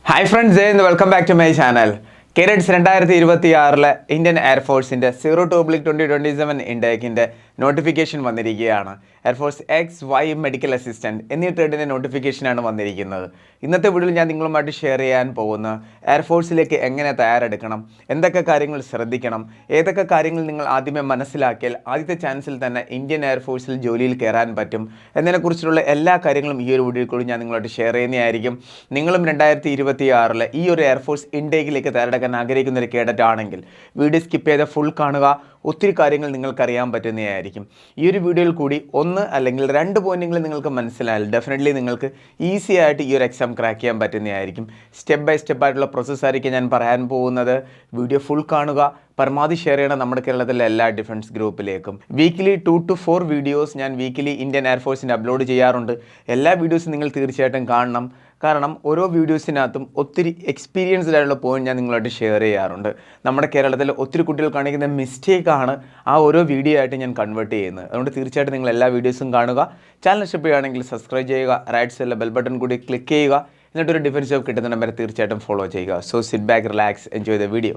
Hi friends, welcome back to my channel. Cadets 2026 Indian എയർഫോഴ്സിൻ്റെ 02/2027 ഇൻടേക്കിൻ്റെ notification വന്നിരിക്കുകയാണ്. Air force X Y medical assistant എന്നീ ട്രേഡിൻ്റെ നോട്ടിഫിക്കേഷനാണ് വന്നിരിക്കുന്നത്. ഇന്നത്തെ വീഡിയോയിൽ ഞാൻ നിങ്ങളുമായിട്ട് ഷെയർ ചെയ്യാൻ പോകുന്ന എയർഫോഴ്സിലേക്ക് എങ്ങനെ തയ്യാറെടുക്കണം, എന്തൊക്കെ കാര്യങ്ങൾ ശ്രദ്ധിക്കണം, ഏതൊക്കെ കാര്യങ്ങൾ നിങ്ങൾ ആദ്യമേ മനസ്സിലാക്കിയാൽ ആദ്യത്തെ ചാൻസിൽ തന്നെ ഇന്ത്യൻ എയർഫോഴ്സിൽ ജോലിയിൽ കയറാൻ പറ്റും എന്നതിനെക്കുറിച്ചുള്ള എല്ലാ കാര്യങ്ങളും ഈ ഒരു വീഡിയോയിൽ കൂടി ഞാൻ നിങ്ങളായിട്ട് ഷെയർ ചെയ്യുന്നതായിരിക്കും. നിങ്ങളും 2026 ഈ ഒരു എയർഫോഴ്സ് ഇൻടേക്കിലേക്ക് തയ്യാറെടുക്കാൻ ആഗ്രഹിക്കുന്ന ഒരു കേഡറ്റ് ആണെങ്കിൽ വീഡിയോ സ്കിപ്പ് ചെയ്ത് ഫുൾ കാണുക. ഒത്തിരി കാര്യങ്ങൾ നിങ്ങൾക്കറിയാൻ പറ്റുന്നതായിരിക്കും. ഈ ഒരു വീഡിയോയിൽ കൂടി ഒന്ന് അല്ലെങ്കിൽ രണ്ട് പോയിന്റുകൾ നിങ്ങൾക്ക് മനസ്സിലായാൽ ഡെഫിനറ്റ്ലി നിങ്ങൾക്ക് ഈസി ആയിട്ട് ഈ ഒരു എക്സാം ക്രാക്ക് ചെയ്യാൻ പറ്റുന്നതായിരിക്കും. സ്റ്റെപ്പ് ബൈ സ്റ്റെപ്പ് ആയിട്ടുള്ള പ്രോസസ്സായിരിക്കും ഞാൻ പറയാൻ പോകുന്നത്. വീഡിയോ ഫുൾ കാണുക, പരമാവധി ഷെയർ ചെയ്യണം നമ്മുടെ കേരളത്തിലെ എല്ലാ ഡിഫൻസ് ഗ്രൂപ്പിലേക്കും. വീക്കിലി 2 to 4 വീഡിയോസ് ഞാൻ വീക്കിലി ഇന്ത്യൻ എയർഫോഴ്സിന് അപ്ലോഡ് ചെയ്യാറുണ്ട്. എല്ലാ വീഡിയോസും നിങ്ങൾ തീർച്ചയായിട്ടും കാണണം. കാരണം ഓരോ വീഡിയോസിനകത്തും ഒത്തിരി എക്സ്പീരിയൻസ്ഡ് ആയിട്ടുള്ള പോയിന്റ് ഞാൻ നിങ്ങളായിട്ട് ഷെയർ ചെയ്യാറുണ്ട്. നമ്മുടെ കേരളത്തിൽ ഒത്തിരി കുട്ടികൾ കാണിക്കുന്ന മിസ്റ്റേക്കാണ് ആ ഓരോ വീഡിയോ ആയിട്ട് ഞാൻ കൺവേർട്ട് ചെയ്യുന്നത്. അതുകൊണ്ട് തീർച്ചയായിട്ടും നിങ്ങൾ എല്ലാ വീഡിയോസും കാണുക. ചാനൽ ഇഷ്ടപ്പെടുകയാണെങ്കിൽ ചെയ്യുകയാണെങ്കിൽ സബ്സ്ക്രൈബ് ചെയ്യുക, റൈറ്റ് സൈഡിലെ ബെൽ ബട്ടൺ കൂടി ക്ലിക്ക് ചെയ്യുക. എന്നിട്ടൊരു ഡിഫൻസ് ജോബ് കിട്ടുന്ന വരെ തീർച്ചയായിട്ടും ഫോളോ ചെയ്യുക. So sit back, relax, enjoy the video.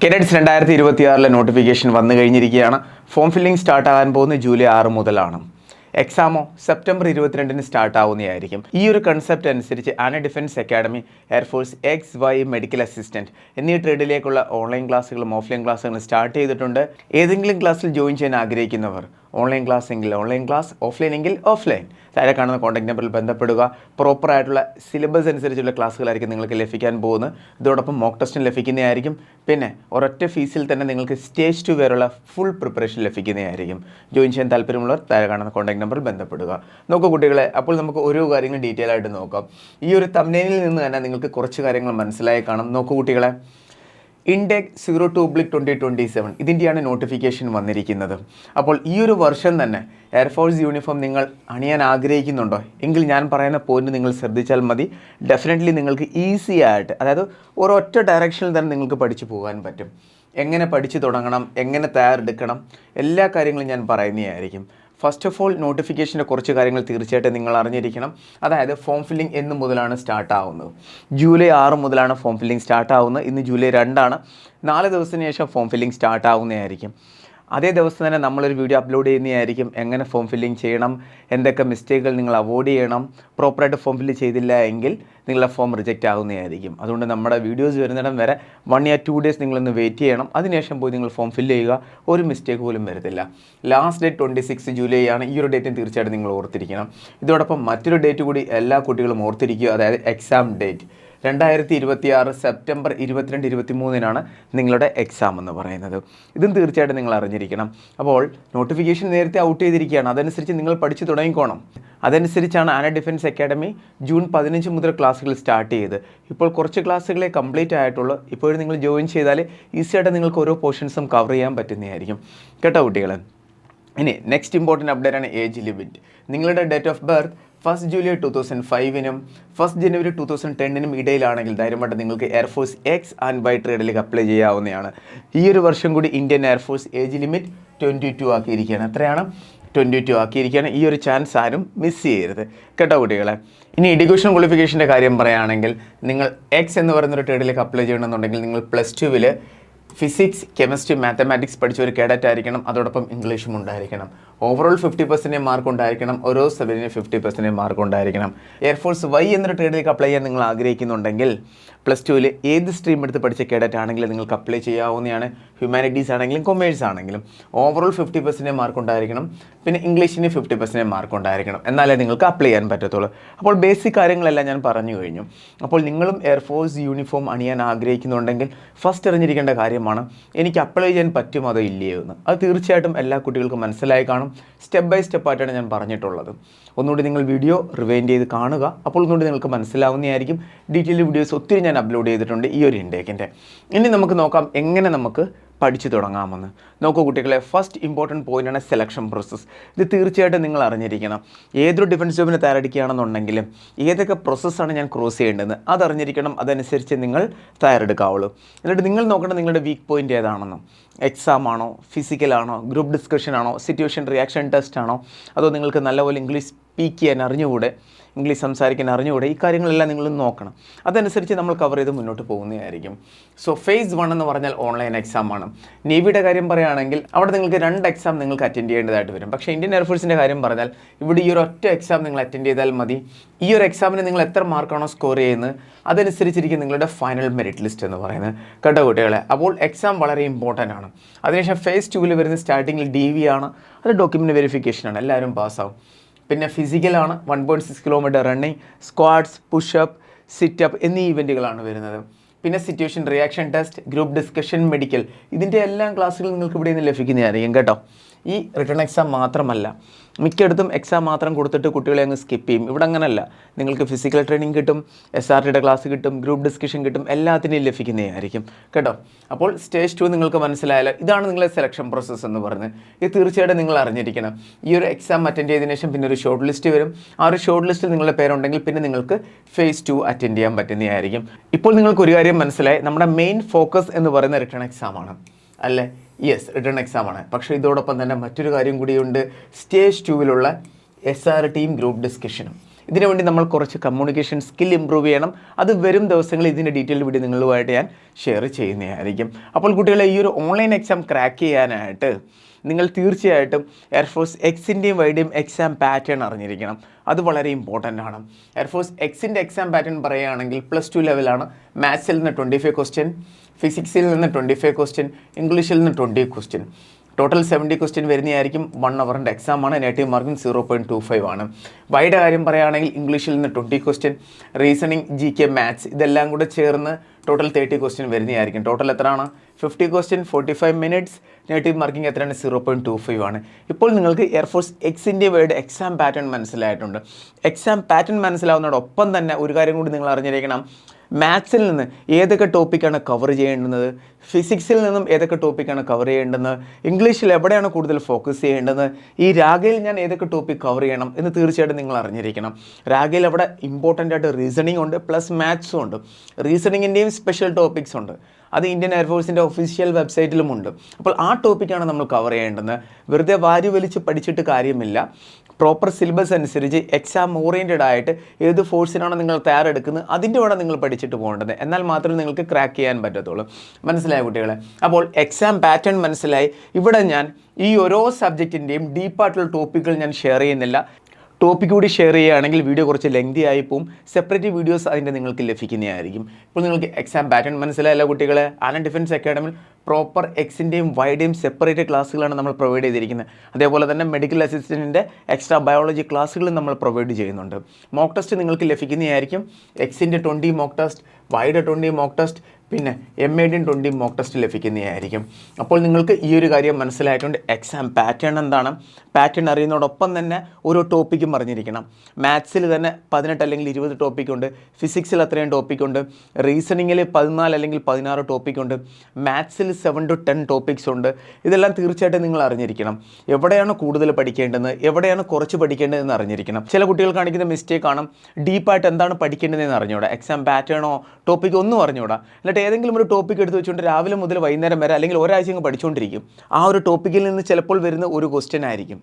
Cadets 2026 notification വന്നു കഴിഞ്ഞിരിക്കുകയാണ്. ഫോം ഫില്ലിംഗ് സ്റ്റാർട്ട് ആകാൻ പോകുന്നത് ജൂലൈ 6 മുതലാണ്. എക്സാമോ സെപ്റ്റംബർ 22 സ്റ്റാർട്ട് ആവുന്നതായിരിക്കും. ഈ ഒരു കൺസെപ്റ്റ് അനുസരിച്ച് ആന defence academy air force X Y medical assistant എന്നീ ട്രേഡിലേക്കുള്ള ഓൺലൈൻ ക്ലാസ്സുകളും ഓഫ്ലൈൻ ക്ലാസ്സുകളും സ്റ്റാർട്ട് ചെയ്തിട്ടുണ്ട്. ഏതെങ്കിലും ക്ലാസ്സിൽ ജോയിൻ ചെയ്യാൻ ആഗ്രഹിക്കുന്നവർ ഓൺലൈൻ ക്ലാസ് എങ്കിൽ ഓൺലൈൻ ക്ലാസ്, ഓഫ്ലൈൻ എങ്കിൽ ഓഫ്ലൈൻ, താഴെ കാണുന്ന കോൺടാക്ട് നമ്പറിൽ ബന്ധപ്പെടുക. പ്രോപ്പറായിട്ടുള്ള സിലബസ് അനുസരിച്ചുള്ള ക്ലാസ്സുകളായിരിക്കും നിങ്ങൾക്ക് ലഭിക്കാൻ പോകുന്നത്. ഇതോടൊപ്പം മോക്ക് ടെസ്റ്റും ലഭിക്കുന്നതായിരിക്കും. പിന്നെ ഒരൊറ്റ ഫീസിൽ തന്നെ നിങ്ങൾക്ക് സ്റ്റേജ് 2 വരെയുള്ള ഫുൾ പ്രിപ്പറേഷൻ ലഭിക്കുന്നതായിരിക്കും. ജോയിൻ ചെയ്യാൻ താല്പര്യമുള്ളവർ താഴെ കാണുന്ന കോൺടാക്ട് നമ്പറിൽ ബന്ധപ്പെടുക. നോക്കൂ കുട്ടികളെ, അപ്പോൾ നമുക്ക് ഓരോ കാര്യങ്ങൾ ഡീറ്റെയിൽ ആയിട്ട് നോക്കാം. ഈ ഒരു തംബ്നെയിലിൽ നിന്ന് തന്നെ നിങ്ങൾക്ക് കുറച്ച് കാര്യങ്ങൾ മനസ്സിലായി കാണും. നോക്കൂ കുട്ടികളെ, ഇൻടേക്ക് 02/2027 ഇതിൻ്റെയാണ് നോട്ടിഫിക്കേഷൻ വന്നിരിക്കുന്നത്. അപ്പോൾ ഈ ഒരു വർഷം തന്നെ എയർഫോഴ്സ് യൂണിഫോം നിങ്ങൾ അണിയാൻ ആഗ്രഹിക്കുന്നുണ്ടോ എങ്കിൽ ഞാൻ പറയുന്ന പോയിന്റ് നിങ്ങൾ ശ്രദ്ധിച്ചാൽ മതി. ഡെഫിനറ്റ്ലി നിങ്ങൾക്ക് ഈസി ആയിട്ട്, അതായത് ഒരൊറ്റ ഡയറക്ഷനിൽ തന്നെ നിങ്ങൾക്ക് പഠിച്ചു പോകാൻ പറ്റും. എങ്ങനെ പഠിച്ചു തുടങ്ങണം, എങ്ങനെ തയ്യാറെടുക്കണം, എല്ലാ കാര്യങ്ങളും ഞാൻ പറയുന്നതായിരിക്കും. ഫസ്റ്റ് ഓഫ് ഓൾ, നോട്ടിഫിക്കേഷൻ്റെ കുറച്ച് കാര്യങ്ങൾ തീർച്ചയായിട്ടും നിങ്ങൾ അറിഞ്ഞിരിക്കണം. അതായത് ഫോം ഫില്ലിംഗ് എന്ന് മുതലാണ് സ്റ്റാർട്ട് ആവുന്നത്. ജൂലൈ 6 മുതലാണ് ഫോം ഫില്ലിംഗ് സ്റ്റാർട്ട് ആവുന്നത്. ഇന്ന് ജൂലൈ 2 ആണ്. 4 ദിവസത്തിന് ശേഷം ഫോം ഫില്ലിംഗ് സ്റ്റാർട്ട് ആവുന്നതായിരിക്കും. അതേ ദിവസം തന്നെ നമ്മളൊരു വീഡിയോ അപ്ലോഡ് ചെയ്യുന്നതായിരിക്കും. എങ്ങനെ ഫോം ഫില്ലിംഗ് ചെയ്യണം, എന്തൊക്കെ മിസ്റ്റേക്കുകൾ നിങ്ങൾ അവോയ്ഡ് ചെയ്യണം, പ്രോപ്പറായിട്ട് ഫോം ഫില്ല് ചെയ്തില്ല എങ്കിൽ നിങ്ങളുടെ ഫോം റിജക്റ്റ് ആകുന്നതായിരിക്കും. അതുകൊണ്ട് നമ്മുടെ വീഡിയോസ് വരുന്നിടം വരെ 1 or 2 days നിങ്ങളൊന്ന് വെയിറ്റ് ചെയ്യണം. അതിനുശേഷം പോയി നിങ്ങൾ ഫോം ഫില്ല് ചെയ്യുക. ഒരു മിസ്റ്റേക്ക് പോലും വരത്തില്ല. ലാസ്റ്റ് ഡേറ്റ് 26 ജൂലൈ ആണ്. ഈ ഒരു ഡേറ്റും തീർച്ചയായിട്ടും നിങ്ങൾ ഓർത്തിരിക്കണം. ഇതോടൊപ്പം മറ്റൊരു ഡേറ്റ് കൂടി എല്ലാ കുട്ടികളും ഓർത്തിരിക്കുക. അതായത് എക്സാം ഡേറ്റ് 2026 സെപ്റ്റംബർ 22, 23 നിങ്ങളുടെ എക്സാം എന്ന് പറയുന്നത്. ഇതും തീർച്ചയായിട്ടും നിങ്ങൾ അറിഞ്ഞിരിക്കണം. അപ്പോൾ നോട്ടിഫിക്കേഷൻ നേരത്തെ ഔട്ട് ചെയ്തിരിക്കുകയാണ്. അതനുസരിച്ച് നിങ്ങൾ പഠിച്ചു തുടങ്ങിക്കോണം. അതനുസരിച്ചാണ് ആന ഡിഫൻസ് അക്കാഡമി ജൂൺ 15 മുതൽ ക്ലാസ്സുകൾ സ്റ്റാർട്ട് ചെയ്ത് ഇപ്പോൾ കുറച്ച് ക്ലാസ്സുകളെ കംപ്ലീറ്റ് ആയിട്ടുള്ളൂ. ഇപ്പോഴും നിങ്ങൾ ജോയിൻ ചെയ്താൽ ഈസിയായിട്ട് നിങ്ങൾക്ക് ഓരോ പോർഷൻസും കവർ ചെയ്യാൻ പറ്റുന്നതായിരിക്കും. കേട്ടോ കുട്ടികളെ. ഇനി നെക്സ്റ്റ് ഇമ്പോർട്ടൻറ്റ് അപ്ഡേറ്റ് ആണ് ഏജ് ലിമിറ്റ്. നിങ്ങളുടെ ഡേറ്റ് ഓഫ് ബർത്ത് 1 ജൂലൈ 2005 1 ജനുവരി 2010 ഇടയിലാണെങ്കിൽ ധൈര്യമായിട്ട് നിങ്ങൾക്ക് എയർഫോഴ്സ് എക്സ് ആൻഡ് വൈ ട്രേഡിലേക്ക് അപ്ലൈ ചെയ്യാവുന്നതാണ്. ഈ ഒരു വർഷം കൂടി ഇന്ത്യൻ എയർഫോഴ്സ് ഏജ് ലിമിറ്റ് 22 ആക്കിയിരിക്കുകയാണ്. എത്രയാണ്? 22 ആക്കിയിരിക്കുകയാണ്. ഈ ഒരു ചാൻസ് ആരും മിസ് ചെയ്യരുത്. കേട്ടോ കുട്ടികളെ. ഇനി എഡ്യൂക്കേഷൻ ക്വാളിഫിക്കേഷൻ്റെ കാര്യം പറയുകയാണെങ്കിൽ നിങ്ങൾ എക്സ് എന്ന് പറയുന്നൊരു ട്രേഡിലേക്ക് അപ്ലൈ ചെയ്യണമെന്നുണ്ടെങ്കിൽ നിങ്ങൾ +2 ഫിസിക്സ്, കെമിസ്ട്രി, മാത്തമാറ്റിക്സ് പഠിച്ച ഒരു കേഡറ്റ് ആയിരിക്കണം. അതോടൊപ്പം ഇംഗ്ലീഷും ഉണ്ടായിരിക്കണം. ഓവറോൾ 50% മാർക്ക് ഉണ്ടായിരിക്കണം. ഓരോ സബ്ജക്റ്റിന് 50% മാർക്ക് ഉണ്ടായിരിക്കണം. എയർഫോഴ്സ് വൈ എന്നൊരു ട്രേഡിലേക്ക് അപ്ലൈ ചെയ്യാൻ നിങ്ങൾ ആഗ്രഹിക്കുന്നുണ്ടെങ്കിൽ +2 ഏത് സ്ട്രീം എടുത്ത് പഠിച്ച കേഡറ്റ് ആണെങ്കിലും നിങ്ങൾക്ക് അപ്ലൈ ചെയ്യാവുന്നതാണ്. ഹ്യൂമാനിറ്റീസ് ആണെങ്കിലും കൊമേഴ്സ് ആണെങ്കിലും ഓവറോൾ 50% മാർക്ക് ഉണ്ടായിരിക്കണം. പിന്നെ ഇംഗ്ലീഷിന് 50% മാർക്ക് ഉണ്ടായിരിക്കണം. എന്നാലേ നിങ്ങൾക്ക് അപ്ലൈ ചെയ്യാൻ പറ്റത്തുള്ളൂ. അപ്പോൾ ബേസിക് കാര്യങ്ങളെല്ലാം ഞാൻ പറഞ്ഞു കഴിഞ്ഞു. അപ്പോൾ നിങ്ങളും എയർഫോഴ്സ് യൂണിഫോം അണിയാൻ ആഗ്രഹിക്കുന്നുണ്ടെങ്കിൽ ഫസ്റ്റ് അറിഞ്ഞിരിക്കേണ്ട കാര്യമാണ് എനിക്ക് അപ്ലൈ ചെയ്യാൻ പറ്റുമോ അതോ ഇല്ലയോ എന്ന്. അത് തീർച്ചയായിട്ടും എല്ലാ കുട്ടികൾക്കും മനസ്സിലായി കാണും. സ്റ്റെപ്പ് ബൈ സ്റ്റെപ്പായിട്ടാണ് ഞാൻ പറഞ്ഞിട്ടുള്ളത്. ഒന്നുകൂടി നിങ്ങൾ വീഡിയോ റിവൈൻഡ് ചെയ്ത് കാണുക. അപ്പോൾ ഒന്നുകൂടി നിങ്ങൾക്ക് മനസ്സിലാവുന്നതായിരിക്കും. ഡീറ്റെയിൽ വീഡിയോസ് ഒത്തിരി ഞാൻ അപ്ലോഡ് ചെയ്തിട്ടുണ്ട് ഈ ഒരു ഇൻടേക്കിൻ്റെ. ഇനി നമുക്ക് നോക്കാം എങ്ങനെ നമുക്ക് പഠിച്ചു തുടങ്ങാമെന്ന്. നോക്കൂ കുട്ടികളെ, ഫസ്റ്റ് ഇമ്പോർട്ടൻറ്റ് പോയിൻ്റാണ് സെലക്ഷൻ പ്രോസസ്സ്. ഇത് തീർച്ചയായിട്ടും നിങ്ങൾ അറിഞ്ഞിരിക്കണം. ഏതൊരു ഡിഫൻസ് ജോബിന് തയ്യാറെടുക്കുകയാണെന്നുണ്ടെങ്കിലും ഏതൊക്കെ പ്രോസസ്സാണ് ഞാൻ ക്രോസ് ചെയ്യേണ്ടതെന്ന് അതറിഞ്ഞിരിക്കണം. അതനുസരിച്ച് നിങ്ങൾ തയ്യാറെടുക്കാവുള്ളൂ. എന്നിട്ട് നിങ്ങൾ നോക്കണം നിങ്ങളുടെ വീക്ക് പോയിൻ്റ് ഏതാണെന്ന്. എക്സാം ആണോ, ഫിസിക്കലാണോ, ഗ്രൂപ്പ് ഡിസ്കഷൻ ആണോ, സിറ്റുവേഷൻ റിയാക്ഷൻ ടെസ്റ്റ് ആണോ, അതോ നിങ്ങൾക്ക് നല്ലപോലെ ഇംഗ്ലീഷ് സ്പീക്ക് ചെയ്യാൻ അറിഞ്ഞുകൂടെ, ഇംഗ്ലീഷ് സംസാരിക്കാൻ അറിഞ്ഞുകൂടെ, ഈ കാര്യങ്ങളെല്ലാം നിങ്ങൾ നോക്കണം. അതനുസരിച്ച് നമ്മൾ കവർ ചെയ്ത് മുന്നോട്ട് പോകുന്നതായിരിക്കും. സോ ഫേസ് 1 എന്ന് പറഞ്ഞാൽ ഓൺലൈൻ എക്സാമാണ്. നേവിയുടെ കാര്യം പറയുകയാണെങ്കിൽ അവിടെ നിങ്ങൾക്ക് 2 എക്സാം നിങ്ങൾക്ക് അറ്റൻഡ് ചെയ്യേണ്ടതായിട്ട് വരും. പക്ഷേ ഇന്ത്യൻ എയർഫോഴ്സിൻ്റെ കാര്യം പറഞ്ഞാൽ ഇവിടെ ഈ ഒരു ഒറ്റ എക്സാം നിങ്ങൾ അറ്റൻഡ് ചെയ്താൽ മതി. ഈ ഒരു എക്സാമിന് നിങ്ങൾ എത്ര മാർക്കാണോ സ്കോർ ചെയ്യുന്നത് അതനുസരിച്ചിരിക്കും നിങ്ങളുടെ ഫൈനൽ മെറിറ്റ് ലിസ്റ്റ് എന്ന് പറയുന്നത്. കേട്ടോ കുട്ടികളെ, അപ്പോൾ എക്സാം വളരെ ഇമ്പോർട്ടൻ്റ് ആണ്. അതിനുശേഷം ഫേസ് 2 വരുന്ന സ്റ്റാർട്ടിങ്ങിൽ DV ആണ്, അത് ഡോക്യുമെൻറ്റ് വെരിഫിക്കേഷനാണ്, എല്ലാവരും പാസ്സാവും. പിന്നെ ഫിസിക്കലാണ്, 1.6 kilometre running, squats, pushup, situp എന്നീ ഇവൻറ്റുകളാണ് വരുന്നത്. പിന്നെ situation reaction test, group discussion, medical, ഇതിൻ്റെ എല്ലാം ക്ലാസ്സുകൾ നിങ്ങൾക്ക് ഇവിടെ നിന്ന് ലഭിക്കുന്നതായിരിക്കും കേട്ടോ. ഈ റിട്ടേൺ എക്സാം മാത്രമല്ല, മിക്കയിടത്തും എക്സാം മാത്രം കൊടുത്തിട്ട് കുട്ടികളെ അങ്ങ് സ്കിപ്പ് ചെയ്യും. ഇവിടെ അങ്ങനെയല്ല, നിങ്ങൾക്ക് ഫിസിക്കൽ ട്രെയിനിങ് കിട്ടും, SRTയുടെ ക്ലാസ് കിട്ടും, ഗ്രൂപ്പ് ഡിസ്കഷൻ കിട്ടും, എല്ലാത്തിനെയും ലഭിക്കുന്നതായിരിക്കും കേട്ടോ. അപ്പോൾ സ്റ്റേജ് 2 നിങ്ങൾക്ക് മനസ്സിലായാലോ, ഇതാണ് നിങ്ങളെ സെലക്ഷൻ പ്രോസസ്സ് എന്ന് പറഞ്ഞത്. ഇത് തീർച്ചയായിട്ടും നിങ്ങൾ അറിഞ്ഞിരിക്കണം. ഈ ഒരു എക്സാം അറ്റൻഡ് ചെയ്തതിനു ശേഷം പിന്നെ ഒരു ഷോർട്ട് ലിസ്റ്റ് വരും. ആ ഒരു ഷോർട്ട് ലിസ്റ്റിൽ നിങ്ങളുടെ പേരുണ്ടെങ്കിൽ പിന്നെ നിങ്ങൾക്ക് ഫേസ് 2 അറ്റൻഡ് ചെയ്യാൻ പറ്റുന്നതായിരിക്കും. ഇപ്പോൾ നിങ്ങൾക്ക് ഒരു കാര്യം മനസ്സിലായി, നമ്മുടെ മെയിൻ ഫോക്കസ് എന്ന് പറയുന്ന റിട്ടേൺ എക്സാമാണ് അല്ലേ? യെസ്, റിട്ടേൺ എക്സാമാണ്. പക്ഷേ ഇതോടൊപ്പം തന്നെ മറ്റൊരു കാര്യം കൂടിയുണ്ട്, സ്റ്റേജ് 2 SRTയും ഗ്രൂപ്പ് ഡിസ്കഷനും. ഇതിനു വേണ്ടി നമ്മൾ കുറച്ച് കമ്മ്യൂണിക്കേഷൻ സ്കിൽ ഇമ്പ്രൂവ് ചെയ്യണം. അത് വരും ദിവസങ്ങളിൽ ഇതിൻ്റെ ഡീറ്റെയിൽ വീഡിയോ നിങ്ങളുമായിട്ട് ഞാൻ ഷെയർ ചെയ്യുന്നതായിരിക്കും. അപ്പോൾ കുട്ടികളെ, ഈ ഒരു ഓൺലൈൻ എക്സാം ക്രാക്ക് ചെയ്യാനായിട്ട് നിങ്ങൾ തീർച്ചയായിട്ടും എയർഫോഴ്സ് എക്സിൻ്റെയും വൈയുടെയും എക്സാം പാറ്റേൺ അറിഞ്ഞിരിക്കണം. അത് വളരെ ഇമ്പോർട്ടൻ്റ് ആണ്. എയർഫോഴ്സ് എക്സിൻ്റെ എക്സാം പാറ്റേൺ പറയുകയാണെങ്കിൽ +2 ലെവലാണ്. മാത്സിൽ നിന്ന് 25 ക്വസ്റ്റ്യൻ, ഫിസിക്സിൽ നിന്ന് 25 ക്വസ്റ്റ്യൻ, ഇംഗ്ലീഷിൽ നിന്ന് 20 ക്വസ്റ്റ്യൻ, ടോട്ടൽ 70 ക്വസ്റ്റ്യൻ വരുന്നതായിരിക്കും. 1 അവറിൻ്റെ എക്സാമാണ്. നെഗറ്റീവ് മാർക്കിംഗ് 0.25 ആണ്. വൈയുടെ കാര്യം പറയുകയാണെങ്കിൽ ഇംഗ്ലീഷിൽ നിന്ന് 20 ക്വസ്റ്റ്യൻ, റീസണിങ്, GK, മാത്സ് ഇതെല്ലാം കൂടെ ചേർന്ന് ടോട്ടൽ 30 ക്വസ്റ്റ്യൻ വരുന്നതായിരിക്കും. ടോട്ടൽ എത്രയാണ്? 50 ക്വസ്റ്റ്യൻ, 45 മിനിറ്റ്സ്, നെഗറ്റീവ് മാർക്കിംഗ് എത്രയാണ്? 0.25 ആണ്. ഇപ്പോൾ നിങ്ങൾക്ക് എയർഫോഴ്സ് എക്സിൻ്റെ വൈയുടെ എക്സാം പാറ്റേൺ മനസ്സിലായിട്ടുണ്ട്. എക്സാം പാറ്റേൺ മനസ്സിലാവുന്നതോടൊപ്പം തന്നെ ഒരു കാര്യം കൂടി നിങ്ങൾ അറിഞ്ഞിരിക്കണം, മാത്സിൽ നിന്ന് ഏതൊക്കെ ടോപ്പിക്കാണ് കവർ ചെയ്യേണ്ടുന്നത്, ഫിസിക്സിൽ നിന്നും ഏതൊക്കെ ടോപ്പിക്കാണ് കവർ ചെയ്യേണ്ടത്, ഇംഗ്ലീഷിൽ എവിടെയാണ് കൂടുതൽ ഫോക്കസ് ചെയ്യേണ്ടത്, ഈ രാഗയിൽ ഞാൻ ഏതൊക്കെ ടോപ്പിക് കവർ ചെയ്യണം എന്ന് തീർച്ചയായിട്ടും നിങ്ങൾ അറിഞ്ഞിരിക്കണം. രാഗയിൽ അവിടെ ഇമ്പോർട്ടൻ്റ് ആയിട്ട് റീസണിങ് ഉണ്ട്, പ്ലസ് മാത്സും ഉണ്ട്. റീസണിങ്ങിൻ്റെയും സ്പെഷ്യൽ ടോപ്പിക്സ് ഉണ്ട്. അത് ഇന്ത്യൻ എയർഫോഴ്സിൻ്റെ ഒഫീഷ്യൽ വെബ്സൈറ്റിലുമുണ്ട്. അപ്പോൾ ആ ടോപ്പിക്കാണ് നമ്മൾ കവർ ചെയ്യേണ്ടത്. വെറുതെ വാരി വലിച്ച് പഠിച്ചിട്ട് കാര്യമില്ല. പ്രോപ്പർ സിലബസ് അനുസരിച്ച് എക്സാം ഓറിയൻറ്റഡ് ആയിട്ട് ഏത് ഫോഴ്സിനാണ് നിങ്ങൾ തയ്യാറെടുക്കുന്നത് അതിൻ്റെ കൂടെ നിങ്ങൾ പഠിച്ചിട്ട് പോകേണ്ടത്. എന്നാൽ മാത്രമേ നിങ്ങൾക്ക് ക്രാക്ക് ചെയ്യാൻ പറ്റത്തുള്ളൂ. മനസ്സിലായ കുട്ടികളെ? അപ്പോൾ എക്സാം പാറ്റേൺ മനസ്സിലായി. ഇവിടെ ഞാൻ ഈ ഓരോ സബ്ജക്റ്റിൻ്റെയും ഡീപ്പായിട്ടുള്ള ടോപ്പിക്കുകൾ ഞാൻ ഷെയർ ചെയ്യുന്നില്ല. ടോപ്പിക് കൂടി ഷെയർ ചെയ്യുകയാണെങ്കിൽ വീഡിയോ കുറച്ച് ലെങ്തി ആയി പോവും. സെപ്പറേറ്റ് വീഡിയോസ് അതിൻ്റെ നിങ്ങൾക്ക് ലഭിക്കുന്നതായിരിക്കും. ഇപ്പോൾ നിങ്ങൾക്ക് എക്സാം പാറ്റേൺ മനസ്സിലായല്ലോ കുട്ടികളെ. ആനന്ദ് ഡിഫൻസ് അക്കാഡമിയിൽ പ്രോപ്പർ എക്സിൻ്റെയും വൈയുടെയും സെപ്പറേറ്റ് ക്ലാസ്സുകളാണ് നമ്മൾ പ്രൊവൈഡ് ചെയ്തിരിക്കുന്നത്. അതേപോലെ തന്നെ മെഡിക്കൽ അസിസ്റ്റൻറ്റിൻ്റെ എക്സ്ട്രാ ബയോളജി ക്ലാസ്സുകളും നമ്മൾ പ്രൊവൈഡ് ചെയ്യുന്നുണ്ട്. മോക്ക് ടെസ്റ്റ് നിങ്ങൾക്ക് ലഭിക്കുന്നതായിരിക്കും. എക്സിൻ്റെ 20 മോക്ക് ടെസ്റ്റ്, വൈയുടെ 20 മോക്ക് ടെസ്റ്റ്, പിന്നെ MADയും 20 മോക്ക് ടെസ്റ്റ് ലഭിക്കുന്നതായിരിക്കും. അപ്പോൾ നിങ്ങൾക്ക് ഈ ഒരു കാര്യം മനസ്സിലായിട്ടുണ്ട്. എക്സാം പാറ്റേൺ എന്താണ്, പാറ്റേൺ അറിയുന്നതോടൊപ്പം തന്നെ ഓരോ ടോപ്പിക്കും അറിഞ്ഞിരിക്കണം. മാത്സിൽ തന്നെ 18 അല്ലെങ്കിൽ 20 ടോപ്പിക്കുണ്ട്, ഫിസിക്സിൽ അത്രയും ടോപ്പിക്കുണ്ട്, റീസണിങ്ങിൽ 14 അല്ലെങ്കിൽ 16 ടോപ്പിക്കുണ്ട്, മാത്സിൽ 7 to 10 ടോപ്പിക്സ് ഉണ്ട്. ഇതെല്ലാം തീർച്ചയായിട്ടും നിങ്ങൾ അറിഞ്ഞിരിക്കണം. എവിടെയാണ് കൂടുതൽ പഠിക്കേണ്ടത്, എവിടെയാണ് കുറച്ച് പഠിക്കേണ്ടതെന്ന് അറിഞ്ഞിരിക്കണം. ചില കുട്ടികൾ കാണിക്കുന്ന മിസ്റ്റേക്ക് ആണ്, ഡീപ്പായിട്ട് എന്താണ് പഠിക്കേണ്ടതെന്ന് അറിഞ്ഞൂടാ, എക്സാം പാറ്റേണോ ടോപ്പിക്കോ ഒന്നും അറിഞ്ഞൂടാ. എന്നിട്ട് ഏതെങ്കിലും ഒരു ടോപ്പിക് എടുത്ത് വെച്ചുകൊണ്ട് രാവിലെ മുതൽ വൈകുന്നേരം വരെ അല്ലെങ്കിൽ ഒരാഴ്ച അങ്ങ് പഠിച്ചുകൊണ്ടിരിക്കും. ആ ഒരു ടോപ്പിക്കിൽ നിന്ന് ചിലപ്പോൾ വരുന്ന ഒരു ക്വസ്റ്റ്യൻ ആയിരിക്കും.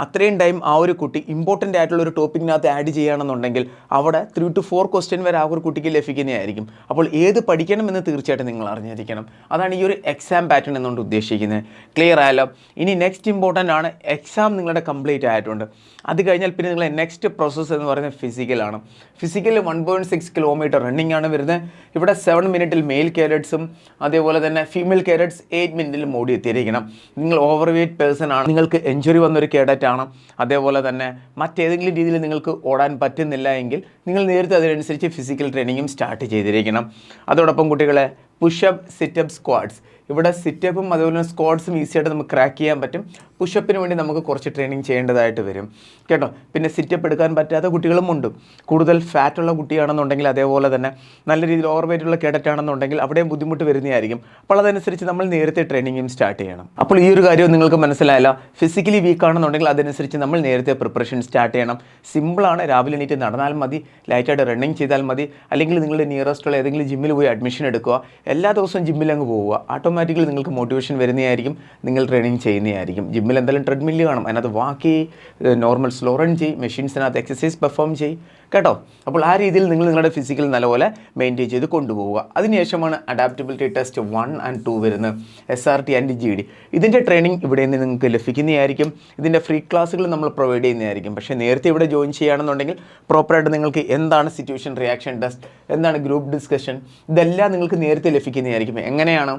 അത്രയും ടൈം ആ ഒരു കുട്ടി ഇമ്പോർട്ടൻ്റ് ആയിട്ടുള്ള ഒരു ടോപ്പിക്കിനകത്ത് ആഡ് ചെയ്യുകയാണെന്നുണ്ടെങ്കിൽ അവിടെ 3 to 4 ക്വസ്റ്റ്യൻ വരെ ആ ഒരു കുട്ടിക്ക് ലഭിക്കുന്നതായിരിക്കും. അപ്പോൾ ഏത് പഠിക്കണമെന്ന് തീർച്ചയായിട്ടും നിങ്ങൾ അറിഞ്ഞിരിക്കണം. അതാണ് ഈ ഒരു എക്സാം പാറ്റേൺ എന്നുകൊണ്ട് ഉദ്ദേശിക്കുന്നത്. ക്ലിയർ ആയല്ലോ? ഇനി നെക്സ്റ്റ് ഇമ്പോർട്ടൻ്റ് ആണ്, എക്സാം നിങ്ങളുടെ കംപ്ലീറ്റ് ആയിട്ടുണ്ട്. അത് കഴിഞ്ഞാൽ പിന്നെ നിങ്ങളെ നെക്സ്റ്റ് പ്രോസസ്സ് എന്ന് പറയുന്നത് ഫിസിക്കലാണ്. ഫിസിക്കൽ 1.6 കിലോമീറ്റർ റണ്ണിംഗ് ആണ് വരുന്നത്. ഇവിടെ 7 മിനിറ്റിൽ മെയിൽ കാഡറ്റ്സും അതേപോലെ തന്നെ ഫീമെയിൽ കാഡറ്റ്സ് 8 മിനിറ്റിൽ ഓടി എത്തിയിരിക്കണം. നിങ്ങൾ ഓവർ വെയ്റ്റ് പേഴ്സൺ ആണ്, നിങ്ങൾക്ക് എഞ്ചുറി വന്നൊരു കാഡറ്റ് ആണ്, അതേപോലെ തന്നെ മറ്റേതെങ്കിലും രീതിയിൽ നിങ്ങൾക്ക് ഓടാൻ പറ്റുന്നില്ല എങ്കിൽ നിങ്ങൾ നേരത്തെ അതിനനുസരിച്ച് ഫിസിക്കൽ ട്രെയിനിങ്ങും സ്റ്റാർട്ട് ചെയ്തിരിക്കണം. അതോടൊപ്പം കുട്ടികളെ പുഷപ്പ്, സിറ്റപ്പ്, സ്ക്വാഡ്സ്, ഇവിടെ സിറ്റപ്പും അതുപോലെ തന്നെ സ്ക്വാഡ്സും ഈസിയായിട്ട് നമുക്ക് ക്രാക്ക് ചെയ്യാൻ പറ്റും. പുഷപ്പിന് വേണ്ടി നമുക്ക് കുറച്ച് ട്രെയിനിങ് ചെയ്യേണ്ടതായിട്ട് വരും കേട്ടോ. പിന്നെ സിറ്റപ്പ് എടുക്കാൻ പറ്റാത്ത കുട്ടികളും ഉണ്ട്. കൂടുതൽ ഫാറ്റുള്ള കുട്ടിയാണെന്നുണ്ടെങ്കിൽ അതേപോലെ തന്നെ നല്ല രീതിയിൽ ഓവർ വെയിറ്റ് ഉള്ള കേഡറ്റ് ആണെന്നുണ്ടെങ്കിൽ അവിടെയും ബുദ്ധിമുട്ട് വരുന്നതായിരിക്കും. അപ്പോൾ അതനുസരിച്ച് നമ്മൾ നേരത്തെ ട്രെയിനിങ്ങും സ്റ്റാർട്ട് ചെയ്യണം. അപ്പോൾ ഈ ഒരു കാര്യം നിങ്ങൾക്ക് മനസ്സിലായല്ലോ. ഫിസിക്കലി വീക്ക് ആണെന്നുണ്ടെങ്കിൽ അതനുസരിച്ച് നമ്മൾ നേരത്തെ പ്രിപ്പറേഷൻ സ്റ്റാർട്ട് ചെയ്യണം. സിമ്പിളാണ്, രാവിലെ എണീറ്റ് നടന്നാൽ മതി, ലൈറ്റായിട്ട് റണ്ണിങ് ചെയ്താൽ മതി, അല്ലെങ്കിൽ നിങ്ങളുടെ നിയറസ്റ്റുള്ള ഏതെങ്കിലും ജിമ്മിൽ പോയി അഡ്മിഷൻ എടുക്കുക. എല്ലാ ദിവസവും ജിമ്മിലങ്ങ് പോവുക, ഓട്ടോമാറ്റിക്കലി നിങ്ങൾക്ക് മോട്ടിവേഷൻ വരുന്നതായിരിക്കും, നിങ്ങൾ ട്രെയിനിങ് ചെയ്യുന്നതായിരിക്കും. ജിമ്മിൽ എന്തായാലും ട്രെഡ്മില്ല് കാണും, അതിനകത്ത് വാക്ക് ചെയ്യ്, നോർമൽ സ്ലോ റൺ ചെയ്യ്, മെഷീൻസിനകത്ത് എക്സസൈസ് പെർഫോം ചെയ്യ് കേട്ടോ. അപ്പോൾ ആ രീതിയിൽ നിങ്ങൾ നിങ്ങളുടെ ഫിസിക്കൽ നല്ലപോലെ മെയിൻറ്റെയിൻ ചെയ്ത് കൊണ്ടുപോവുക. അതിനുശേഷമാണ് അഡാപ്റ്റബിലിറ്റി ടെസ്റ്റ് 1 and 2 വരുന്നത്, SRT ആൻഡ് GD. ഇതിൻ്റെ ട്രെയിനിങ് ഇവിടെ നിന്ന് നിങ്ങൾക്ക് ലഭിക്കുന്നതായിരിക്കും. ഇതിൻ്റെ ഫ്രീ ക്ലാസ്സുകൾ നമ്മൾ പ്രൊവൈഡ് ചെയ്യുന്നതായിരിക്കും. പക്ഷേ നേരത്തെ ഇവിടെ ജോയിൻ ചെയ്യുകയാണെന്നുണ്ടെങ്കിൽ പ്രോപ്പറായിട്ട് നിങ്ങൾക്ക് എന്താണ് സിറ്റുവേഷൻ റിയാക്ഷൻ ടെസ്റ്റ്, എന്താണ് ഗ്രൂപ്പ് ഡിസ്കഷൻ, ഇതെല്ലാം നിങ്ങൾക്ക് നേരത്തെ ലഭിക്കുന്നതായിരിക്കും. എങ്ങനെയാണ്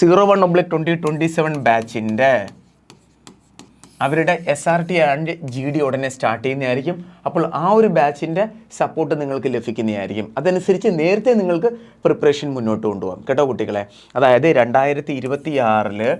01/2027 ബാച്ചിൻ്റെ അവരുടെ SRT ആൻഡ് GD ഉടനെ സ്റ്റാർട്ട് ചെയ്യുന്നതായിരിക്കും. അപ്പോൾ ആ ഒരു ബാച്ചിൻ്റെ സപ്പോർട്ട് നിങ്ങൾക്ക് ലഭിക്കുന്നതായിരിക്കും. അതനുസരിച്ച് നേരത്തെ നിങ്ങൾക്ക് പ്രിപ്പറേഷൻ മുന്നോട്ട് കൊണ്ടുപോകാം കേട്ടോ കുട്ടികളെ. അതായത് 2026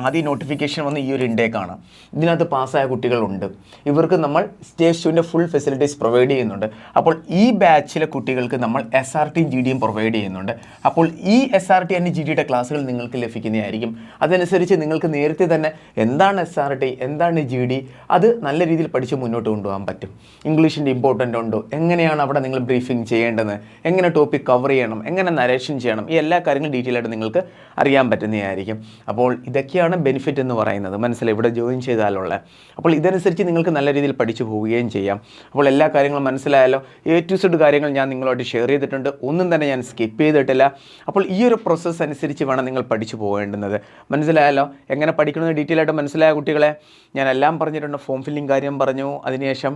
ആദ്യം നോട്ടിഫിക്കേഷൻ വന്ന ഈ ഒരു ഇൻടേക്കാണ്. ഇതിനകത്ത് പാസ്സായ കുട്ടികളുണ്ട്. ഇവർക്ക് നമ്മൾ സ്റ്റേജ് 2ൻ്റെ ഫുൾ ഫെസിലിറ്റീസ് പ്രൊവൈഡ് ചെയ്യുന്നുണ്ട്. അപ്പോൾ ഈ ബാച്ചിലെ കുട്ടികൾക്ക് നമ്മൾ SRTയും GDയും പ്രൊവൈഡ് ചെയ്യുന്നുണ്ട്. അപ്പോൾ ഈ SRT ആൻഡ് GDയുടെ ക്ലാസ്സുകൾ നിങ്ങൾക്ക് ലഭിക്കുന്നതായിരിക്കും. അതനുസരിച്ച് നിങ്ങൾക്ക് നേരത്തെ തന്നെ എന്താണ് SRT, എന്താണ് GD, അത് നല്ല രീതിയിൽ പഠിച്ച് മുന്നോട്ട് കൊണ്ടുപോകാൻ പറ്റും. ഇംഗ്ലീഷിൻ്റെ ഇമ്പോർട്ടൻ്റ് ഉണ്ടോ, എങ്ങനെയാണ് അവിടെ നിങ്ങൾ ബ്രീഫിംഗ് ചെയ്യേണ്ടത്, എങ്ങനെ ടോപ്പിക് കവർ ചെയ്യണം, എങ്ങനെ നരേഷൻ ചെയ്യണം, ഈ എല്ലാ കാര്യങ്ങളും ഡീറ്റെയിൽ ആയിട്ട് നിങ്ങൾക്ക് അറിയാൻ പറ്റുന്നതായിരിക്കും. അപ്പോൾ ഇതൊക്കെയാണ് ബെനിഫിറ്റ് എന്ന് പറയുന്നത്, മനസ്സിലായി, ഇവിടെ ജോയിൻ ചെയ്താലുള്ള. അപ്പോൾ ഇതനുസരിച്ച് നിങ്ങൾക്ക് നല്ല രീതിയിൽ പഠിച്ചു പോവുകയും ചെയ്യാം. അപ്പോൾ എല്ലാ കാര്യങ്ങളും മനസ്സിലായല്ലോ. A to Z കാര്യങ്ങൾ ഞാൻ നിങ്ങളോട് ഷെയർ ചെയ്തിട്ടുണ്ട്, ഒന്നും തന്നെ ഞാൻ സ്കിപ്പ് ചെയ്തിട്ടില്ല. അപ്പോൾ ഈ ഒരു പ്രോസസ്സ് അനുസരിച്ച് വേണം നിങ്ങൾ പഠിച്ചു പോകേണ്ടുന്നത്. മനസ്സിലായല്ലോ. എങ്ങനെ പഠിക്കണമെന്ന് ഡീറ്റെയിൽ ആയിട്ട് മനസ്സിലായ കുട്ടികളെ ഞാൻ എല്ലാം പറഞ്ഞിട്ടുണ്ട്. ഫോം ഫില്ലിംഗ് കാര്യം പറഞ്ഞു, അതിനുശേഷം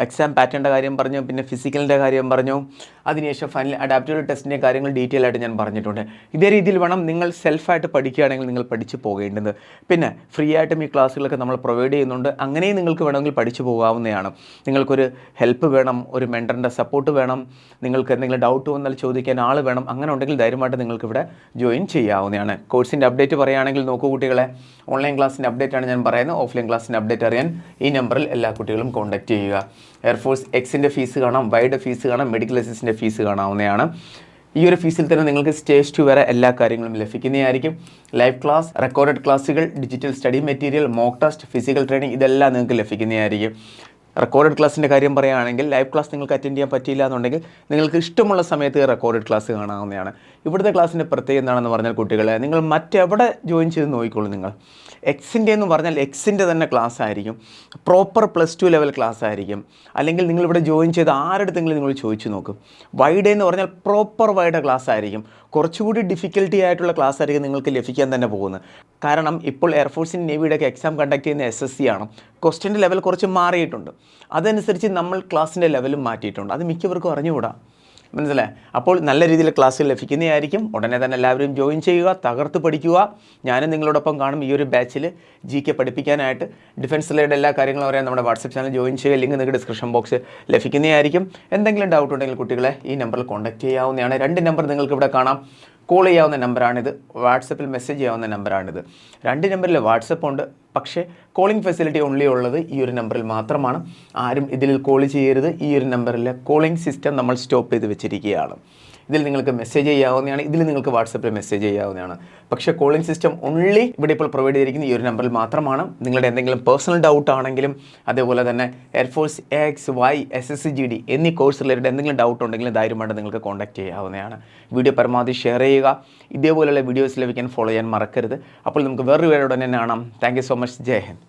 എക്സാം പാറ്റേണിൻ്റെ കാര്യം പറഞ്ഞു, പിന്നെ ഫിസിക്കലിൻ്റെ കാര്യം പറഞ്ഞു, അതിനുശേഷം ഫൈനൽ അഡാപ്റ്റബിലിറ്റി ടെസ്റ്റിൻ്റെ കാര്യങ്ങൾ ഡീറ്റെയിൽ ആയിട്ട് ഞാൻ പറഞ്ഞിട്ടുണ്ട്. ഇതേ രീതിയിൽ വേണം നിങ്ങൾ സെൽഫായിട്ട് പഠിക്കുകയാണെങ്കിൽ നിങ്ങൾ പഠിച്ചു പോകേണ്ടത്. പിന്നെ ഫ്രീ ആയിട്ടും ഈ ക്ലാസ്സുകളൊക്കെ നമ്മൾ പ്രൊവൈഡ് ചെയ്യുന്നുണ്ട്. അങ്ങനെയും നിങ്ങൾക്ക് വേണമെങ്കിൽ പഠിച്ചു പോകാവുന്നതാണ്. നിങ്ങൾക്കൊരു ഹെൽപ്പ് വേണം, ഒരു മെൻറ്ററിൻ്റെ സപ്പോർട്ട് വേണം, നിങ്ങൾക്ക് എന്തെങ്കിലും ഡൗട്ട് വന്നാൽ ചോദിക്കാൻ ആൾ വേണം, അങ്ങനെ ഉണ്ടെങ്കിൽ ധൈര്യമായിട്ട് നിങ്ങൾക്ക് ഇവിടെ ജോയിൻ ചെയ്യാവുന്നതാണ്. കോഴ്സിൻ്റെ അപ്ഡേറ്റ് പറയുകയാണെങ്കിൽ നോക്കൂ കുട്ടികളെ, ഓൺലൈൻ ക്ലാസ്സിൻ്റെ അപ്ഡേറ്റാണ് ഞാൻ പറയുന്നത്. ഓഫ്ലൈൻ ക്ലാസ്സിൻ്റെ അപ്ഡേറ്റ് അറിയാൻ ഈ നമ്പറിൽ എല്ലാ കുട്ടികളും കോൺടാക്റ്റ് ചെയ്യുക. എയർഫോഴ്സ് എക്സിൻ്റെ ഫീസ് കാണാം, വൈയുടെ ഫീസ് കാണാം, മെഡിക്കൽ അസിസ്റ്റൻ്റെ ഫീസ് കാണാവുന്നതാണ്. ഈ ഒരു ഫീസിൽ തന്നെ നിങ്ങൾക്ക് സ്റ്റേജ് 2 വരെ എല്ലാ കാര്യങ്ങളും ലഭിക്കുന്നതായിരിക്കും. ലൈവ് ക്ലാസ്, റെക്കോർഡഡ് ക്ലാസ്സുകൾ, digital study material, mock test, physical training, ഇതെല്ലാം നിങ്ങൾക്ക് ലഭിക്കുന്നതായിരിക്കും. റെക്കോർഡഡ് ക്ലാസ്സിൻ്റെ കാര്യം പറയുകയാണെങ്കിൽ ലൈവ് ക്ലാസ് നിങ്ങൾക്ക് അറ്റൻഡ് ചെയ്യാൻ പറ്റിയില്ല എന്നുണ്ടെങ്കിൽ നിങ്ങൾക്ക് ഇഷ്ടമുള്ള സമയത്ത് റെക്കോർഡഡ് ക്ലാസ് കാണാവുന്നതാണ്. ഇവിടുത്തെ ക്ലാസ്സിൻ്റെ പ്രത്യേകത എന്താണെന്ന് പറഞ്ഞാൽ കുട്ടികളെ, നിങ്ങൾ മറ്റെവിടെ ജോയിൻ ചെയ്ത് നോക്കിക്കോളൂ. നിങ്ങൾ എക്സിൻ്റെ എന്ന് പറഞ്ഞാൽ എക്സിൻ്റെ തന്നെ ക്ലാസ് ആയിരിക്കും, പ്രോപ്പർ +2 ലെവൽ ക്ലാസ് ആയിരിക്കും. അല്ലെങ്കിൽ നിങ്ങളിവിടെ ജോയിൻ ചെയ്ത് ആരുടെടുത്തെങ്കിലും നിങ്ങൾ ചോദിച്ചു നോക്കും. വൈഡ് എന്ന് പറഞ്ഞാൽ പ്രോപ്പർ വൈഡ് ക്ലാസ് ആയിരിക്കും. കുറച്ചുകൂടി ഡിഫിക്കൽട്ടി ആയിട്ടുള്ള ക്ലാസ് ആയിരിക്കും നിങ്ങൾക്ക് ലഭിക്കാൻ തന്നെ പോകുന്നത്. കാരണം ഇപ്പോൾ എയർഫോഴ്സിൻ്റെ നേവിയുടെയൊക്കെ എക്സാം കണ്ടക്ട് ചെയ്യുന്ന SSC ആണ്. ക്വസ്റ്റ്യൻ്റെ ലെവൽ കുറച്ച് മാറിയിട്ടുണ്ട്. അതനുസരിച്ച് നമ്മൾ ക്ലാസ്സിൻ്റെ ലെവലും മാറ്റിയിട്ടുണ്ട്. അത് മിക്കവർക്കും അറിഞ്ഞുകൂടാ, മനസ്സിലായി. അപ്പോൾ നല്ല രീതിയിൽ ക്ലാസ്സുകൾ ലഭിക്കുന്നതായിരിക്കും. ഉടനെ തന്നെ എല്ലാവരും ജോയിൻ ചെയ്യുക, തകർത്ത് പഠിക്കുക. ഞാനും നിങ്ങളോടൊപ്പം കാണും ഈ ഒരു ബാച്ചിൽ. GK പഠിപ്പിക്കാനായിട്ട് ഡിഫൻസ് റിലേറ്റഡ് എല്ലാ കാര്യങ്ങളും അറിയാൻ നമ്മുടെ വാട്സപ്പ് ചാനൽ ജോയിൻ ചെയ്യുക. ലിങ്ക് നിങ്ങൾക്ക് ഡിസ്ക്രിപ്ഷൻ ബോക്സ് ലഭിക്കുന്നതായിരിക്കും. എന്തെങ്കിലും ഡൗട്ട് ഉണ്ടെങ്കിൽ കുട്ടികളെ ഈ നമ്പറിൽ കോൺടാക്ട് ചെയ്യാവുന്നതാണ്. 2 നമ്പർ നിങ്ങൾക്ക് ഇവിടെ കാണാം. കോൾ ചെയ്യാവുന്ന നമ്പറാണിത്, വാട്സപ്പിൽ മെസ്സേജ് ചെയ്യാവുന്ന നമ്പറാണിത്. 2 നമ്പറിൽ വാട്സപ്പ് ഉണ്ട്, പക്ഷേ കോളിംഗ് ഫെസിലിറ്റി ഓൺലി ഉള്ളത് ഈ ഒരു നമ്പറിൽ മാത്രമാണ്. ആരും ഇതിൽ കോൾ ചെയ്യരുത്. ഈ ഒരു നമ്പറിൽ കോളിംഗ് സിസ്റ്റം നമ്മൾ സ്റ്റോപ്പ് ചെയ്ത് വെച്ചിരിക്കുകയാണ്. ഇതിൽ നിങ്ങൾക്ക് മെസ്സേജ് ചെയ്യാവുന്നതാണ്, ഇതിൽ നിങ്ങൾക്ക് വാട്സപ്പിൽ മെസ്സേജ് ചെയ്യാവുന്നതാണ്. പക്ഷേ കോളിംഗ് സിസ്റ്റം ഓൺലി ഇവിടെ ഇപ്പോൾ പ്രൊവൈഡ് ചെയ്തിരിക്കുന്ന ഈ ഒരു നമ്പറിൽ മാത്രമാണ്. നിങ്ങളുടെ എന്തെങ്കിലും പേഴ്സണൽ ഡൗട്ട് ആണെങ്കിലും, അതേപോലെ തന്നെ എയർഫോഴ്സ് XY SSC GD എന്നീ കോഴ്സ് റിലേറ്റഡ് എന്തെങ്കിലും ഡൗട്ട് ഉണ്ടെങ്കിലും ധൈര്യമായിട്ട് നിങ്ങൾക്ക് കോൺടാക്ട് ചെയ്യാവുന്നതാണ്. വീഡിയോ പരമാവധി ഷെയർ ചെയ്യുക. ഇതേപോലെയുള്ള വീഡിയോസ് ലഭിക്കാൻ ഫോളോ ചെയ്യാൻ മറക്കരുത്. അപ്പോൾ നമുക്ക് വേറൊരു വീഡിയോയോടെ തന്നെ കാണാം. Thank you so much. Jai Hind.